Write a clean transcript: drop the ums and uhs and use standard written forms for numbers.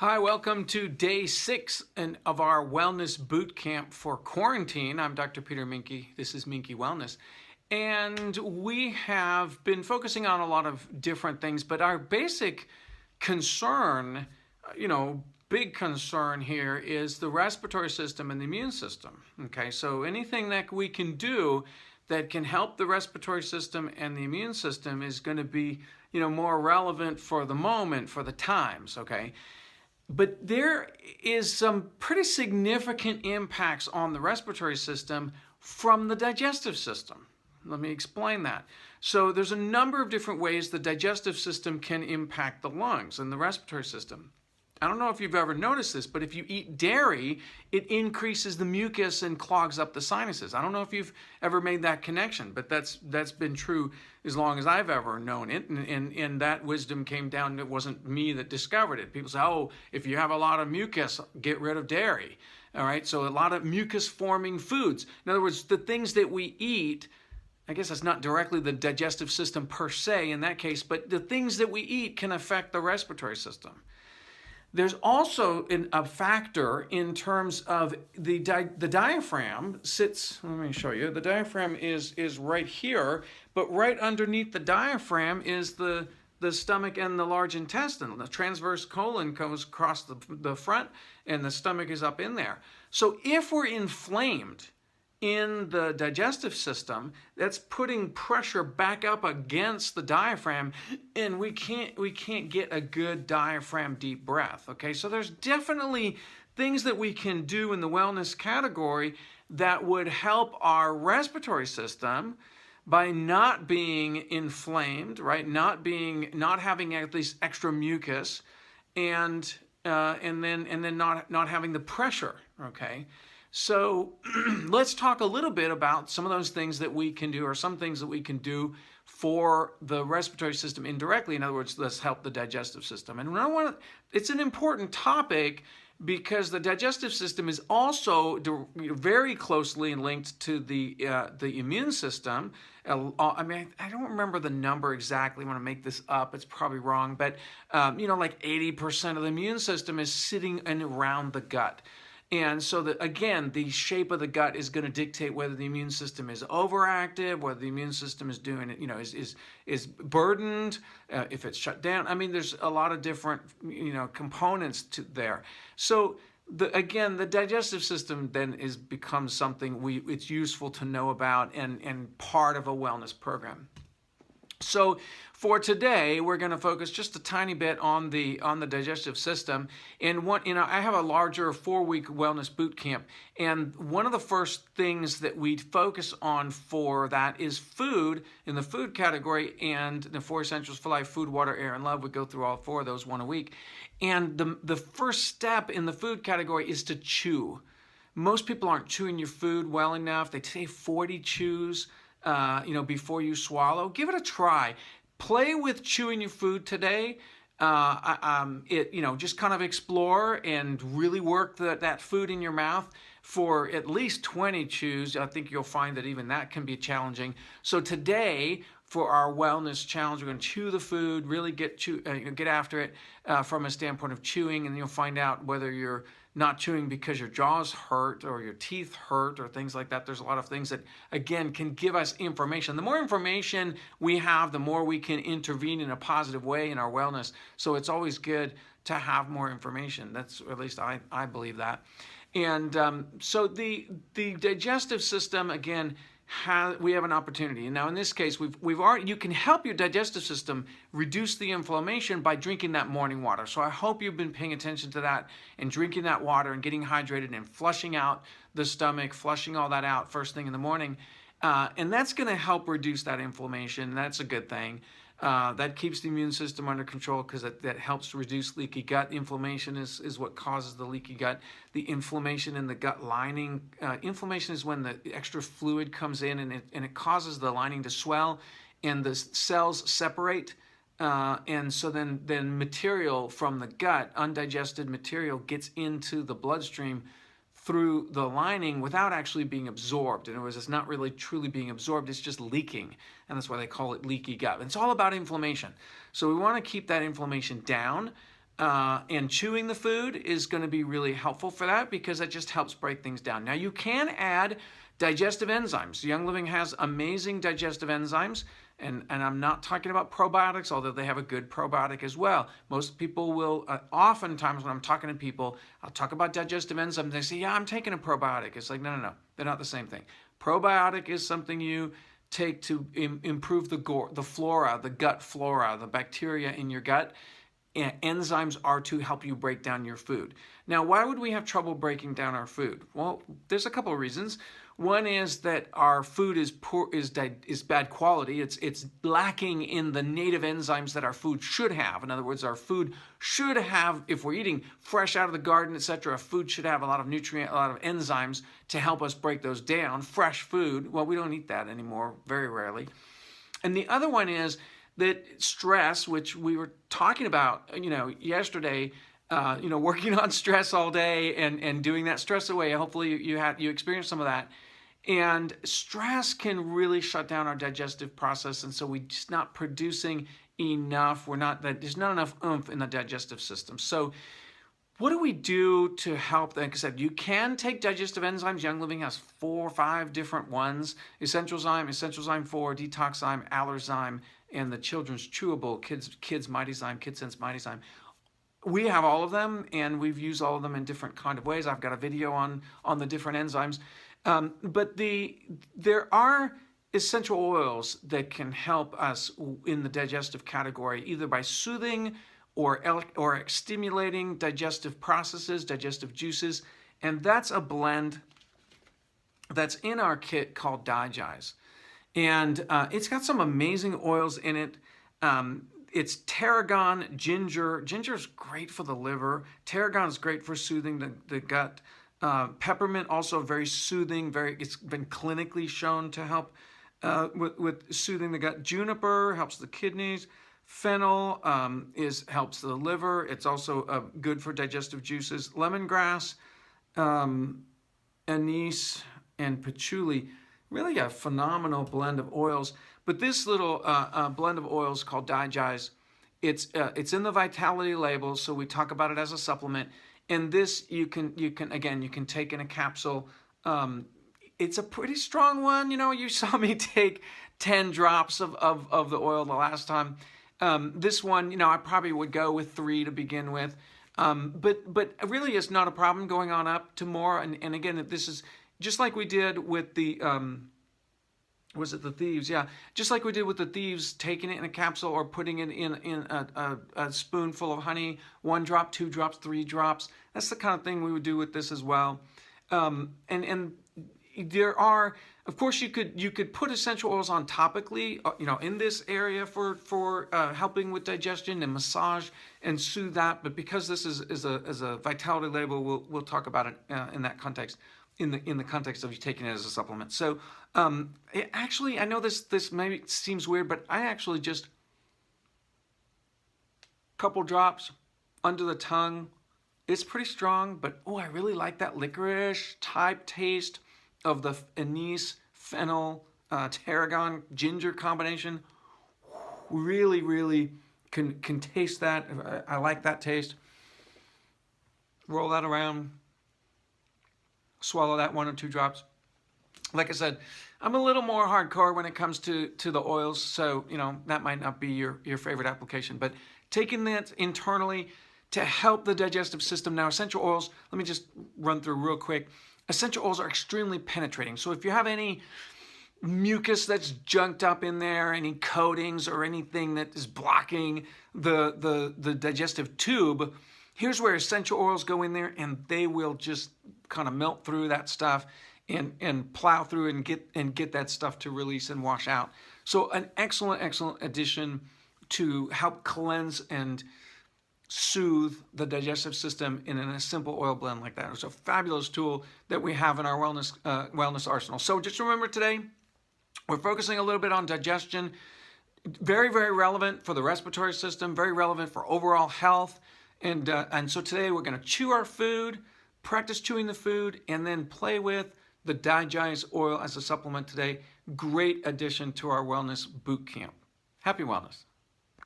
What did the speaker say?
Hi, welcome to day 6 of our Wellness Bootcamp for quarantine. I'm Dr. Peter Minke. This is Minke Wellness. And we have been focusing on a lot of different things, but our basic concern, big concern here is the respiratory system and the immune system. Okay, so anything that we can do that can help the respiratory system and the immune system is going to be, more relevant for the moment, for the times, okay? But there is some pretty significant impacts on the respiratory system from the digestive system. Let me explain that. So there's a number of different ways the digestive system can impact the lungs and the respiratory system. I don't know if you've ever noticed this, but if you eat dairy, it increases the mucus and clogs up the sinuses. I don't know if you've ever made that connection, but that's been true as long as I've ever known it. And that wisdom came down, it wasn't me that discovered it. People say, oh, if you have a lot of mucus, get rid of dairy. All right, so a lot of mucus-forming foods. In other words, the things that we eat, I guess that's not directly the digestive system per se in that case, but the things that we eat can affect the respiratory system. There's also a factor in terms of the diaphragm sits, let me show you, the diaphragm is right here, but right underneath the diaphragm is the stomach and the large intestine. The transverse colon goes across the front and the stomach is up in there. So if we're inflamed in the digestive system, that's putting pressure back up against the diaphragm, and we can't get a good diaphragm deep breath. Okay, so there's definitely things that we can do in the wellness category that would help our respiratory system by not being inflamed, right? Not having at least extra mucus, and then not having the pressure. Okay. So let's talk a little bit about some of those things that we can do, or some things that we can do for the respiratory system indirectly. In other words, let's help the digestive system. And it's an important topic because the digestive system is also very closely linked to the immune system. I mean, I don't remember the number exactly. I want to make this up. It's probably wrong, but like 80% of the immune system is sitting around the gut. And so again, the shape of the gut is going to dictate whether the immune system is overactive, whether the immune system is doing it, is burdened, if it's shut down. I mean, there's a lot of different, components to there. So again, the digestive system then becomes something it's useful to know about and part of a wellness program. So for today, we're going to focus just a tiny bit on the digestive system. And I have a larger 4-week wellness boot camp, and one of the first things that we focus on for that is food in the food category, and the 4 essentials for life: food, water, air, and love. We go through all 4 of those one a week. And the first step in the food category is to chew. Most people aren't chewing your food well enough. They say 40 chews. Before you swallow. Give it a try. Play with chewing your food today. Just kind of explore and really work that food in your mouth for at least 20 chews. I think you'll find that even that can be challenging. So today, for our wellness challenge, we're going to chew the food, really get after it from a standpoint of chewing, and you'll find out whether you're not chewing because your jaws hurt or your teeth hurt or things like that. There's a lot of things that, again, can give us information. The more information we have, the more we can intervene in a positive way in our wellness. So it's always good to have more information. That's, at least I believe that. And so the digestive system, again, we have an opportunity. And now in this case, you can help your digestive system reduce the inflammation by drinking that morning water. So I hope you've been paying attention to that and drinking that water and getting hydrated and flushing out the stomach, flushing all that out first thing in the morning. And that's going to help reduce that inflammation. That's a good thing. That keeps the immune system under control because that helps to reduce leaky gut. Inflammation is what causes the leaky gut. The inflammation in the gut lining. Inflammation is when the extra fluid comes in and it causes the lining to swell and the cells separate. And so then material from the gut, undigested material, gets into the bloodstream through the lining without actually being absorbed. In other words, it's not really truly being absorbed, it's just leaking. And that's why they call it leaky gut. And it's all about inflammation. So we want to keep that inflammation down. and chewing the food is going to be really helpful for that, because it just helps break things down. Now, you can add digestive enzymes. Young Living has amazing digestive enzymes, and I'm not talking about probiotics, although they have a good probiotic as well. Most people will, oftentimes when I'm talking to people, I'll talk about digestive enzymes. They say, yeah, I'm taking a probiotic. It's like, no, they're not the same thing. Probiotic is something you take to improve the flora, the gut flora, the bacteria in your gut. And enzymes are to help you break down your food. Now, why would we have trouble breaking down our food? Well, there's a couple of reasons. One is that our food is bad quality. It's lacking in the native enzymes that our food should have. In other words, our food should have, if we're eating fresh out of the garden, etc., food should have a lot of a lot of enzymes to help us break those down. Fresh food, well, we don't eat that anymore, very rarely. And the other one is that stress, which we were talking about, yesterday, working on stress all day and doing that stress away. Hopefully you experienced some of that. And stress can really shut down our digestive process, and so we're just not producing enough. There's not enough oomph in the digestive system. So what do we do to help? Like I said, you can take digestive enzymes. Young Living has 4 or 5 different ones: Essential Zyme 4, Detox Zyme, Allerzyme, and the children's chewable Kids Mighty Zyme, KidSense Mighty Zyme. We have all of them, and we've used all of them in different kind of ways. I've got a video on the different enzymes. But there are essential oils that can help us in the digestive category, either by soothing or stimulating digestive processes, digestive juices. And that's a blend that's in our kit called DiGize. And it's got some amazing oils in it. It's tarragon, ginger. Ginger is great for the liver. Tarragon is great for soothing the gut. Peppermint, also very soothing. It's been clinically shown to help with soothing the gut. Juniper helps the kidneys. Fennel helps the liver. It's also good for digestive juices. Lemongrass, anise, and patchouli. Really a phenomenal blend of oils. But this little blend of oils called DiGize, it's in the Vitality label, so we talk about it as a supplement. And this you can take in a capsule. It's a pretty strong one. You saw me take 10 drops of the oil the last time. This one, I probably would go with 3 to begin with. But really it's not a problem going on up to more. And again, this is just like we did with the, was it the thieves? Yeah, just like we did with the thieves, taking it in a capsule or putting it in a spoonful of honey, 1 drop, 2 drops, 3 drops. That's the kind of thing we would do with this as well. And there are, of course, you could put essential oils on topically, in this area for helping with digestion and massage and soothe that. But because this is a Vitality label, we'll talk about it in that context. In the context of you taking it as a supplement. So actually, I know this maybe seems weird, but I actually just couple drops under the tongue. It's pretty strong, but I really like that licorice type taste of the anise, fennel, tarragon, ginger combination. Really, really can taste that. I like that taste. Roll that around. Swallow that 1 or 2 drops. Like I said, I'm a little more hardcore when it comes to the oils, so that might not be your favorite application. But taking that internally to help the digestive system. Now, essential oils, let me just run through real quick. Essential oils are extremely penetrating. So if you have any mucus that's junked up in there, any coatings or anything that is blocking the digestive tube, here's where essential oils go in there, and they will just kind of melt through that stuff and plow through and get that stuff to release and wash out. So an excellent addition to help cleanse and soothe the digestive system in a simple oil blend like that. It's a fabulous tool that we have in our wellness arsenal. So just remember today, we're focusing a little bit on digestion. Very, very relevant for the respiratory system, very relevant for overall health. And so today we're going to chew our food, practice chewing the food, and then play with the DiGize oil as a supplement today. Great addition to our Wellness Bootcamp. Happy wellness.